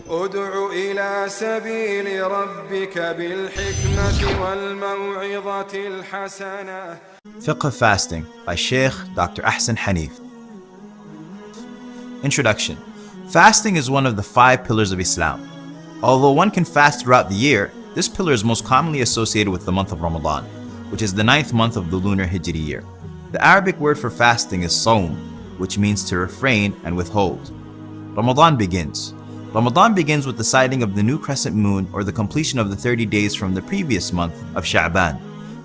ادع إلى سبيل ربك بالحكمة والموعظة الحسنة. Fiqh of Fasting by Sheikh Dr. Ahsan Hanif. Introduction. Fasting is one of the 5 pillars of Islam. Although one can fast throughout the year, this pillar is most commonly associated with the month of Ramadan, which is the 9th month of the lunar Hijri year. The Arabic word for fasting is sawm, which means to refrain and withhold. Ramadan begins. Ramadan begins with the sighting of the new crescent moon or the completion of the 30 days from the previous month of Sha'ban,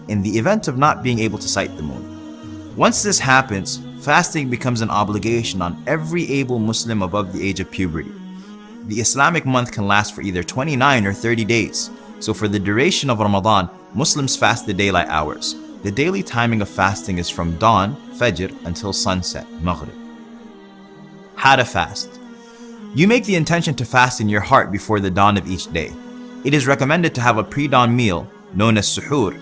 in the event of not being able to sight the moon. Once this happens, fasting becomes an obligation on every able Muslim above the age of puberty. The Islamic month can last for either 29 or 30 days, so for the duration of Ramadan, Muslims fast the daylight hours. The daily timing of fasting is from dawn, Fajr, until sunset, Maghrib. How to fast. You make the intention to fast in your heart before the dawn of each day. It is recommended to have a pre-dawn meal, known as suhoor.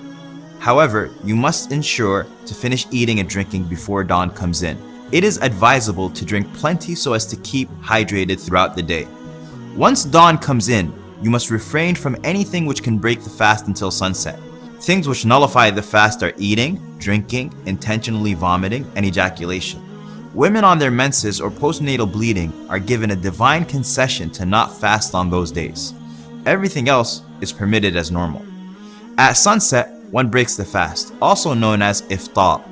However, you must ensure to finish eating and drinking before dawn comes in. It is advisable to drink plenty so as to keep hydrated throughout the day. Once dawn comes in, you must refrain from anything which can break the fast until sunset. Things which nullify the fast are eating, drinking, intentionally vomiting, and ejaculation. Women on their menses or postnatal bleeding are given a divine concession to not fast on those days. Everything else is permitted as normal. At sunset, one breaks the fast, also known as iftar.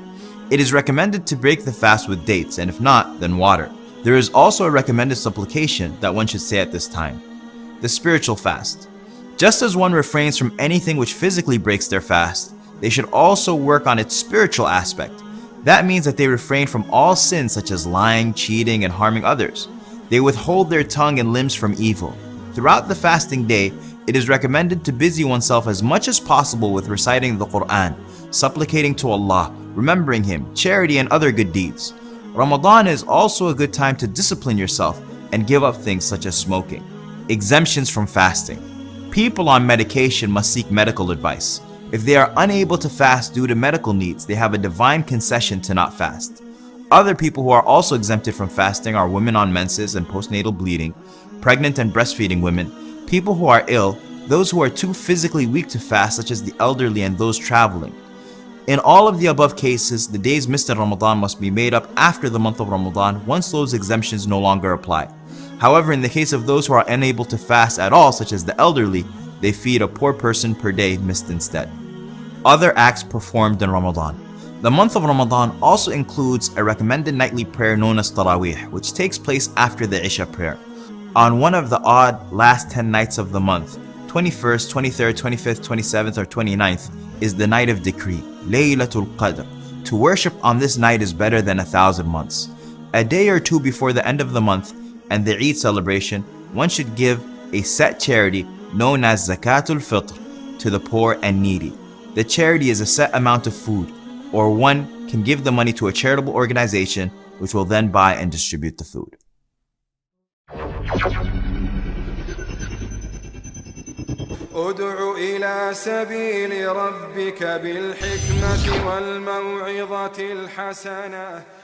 It is recommended to break the fast with dates, and if not, then water. There is also a recommended supplication that one should say at this time. The spiritual fast. Just as one refrains from anything which physically breaks their fast, they should also work on its spiritual aspect. That means that they refrain from all sins such as lying, cheating, and harming others. They withhold their tongue and limbs from evil. Throughout the fasting day, it is recommended to busy oneself as much as possible with reciting the Quran, supplicating to Allah, remembering Him, charity, and other good deeds. Ramadan is also a good time to discipline yourself and give up things such as smoking. Exemptions from fasting. People on medication must seek medical advice. If they are unable to fast due to medical needs, they have a divine concession to not fast. Other people who are also exempted from fasting are women on menses and postnatal bleeding, pregnant and breastfeeding women, people who are ill, those who are too physically weak to fast such as the elderly and those traveling. In all of the above cases, the days missed in Ramadan must be made up after the month of Ramadan once those exemptions no longer apply. However, in the case of those who are unable to fast at all, such as the elderly, they feed a poor person per day missed instead. Other acts performed in Ramadan. The month of Ramadan also includes a recommended nightly prayer known as Taraweeh, which takes place after the Isha prayer. On one of the odd last 10 nights of the month, 21st, 23rd, 25th, 27th, or 29th, is the night of decree, Laylatul Qadr. To worship on this night is better than 1,000 months. A day or two before the end of the month and the Eid celebration, one should give a set charity known as Zakatul Fitr to the poor and needy. The charity is a set amount of food, or one can give the money to a charitable organization which will then buy and distribute the food. ادع إلى سبيل ربك بالحكمة والموعظة الحسنة.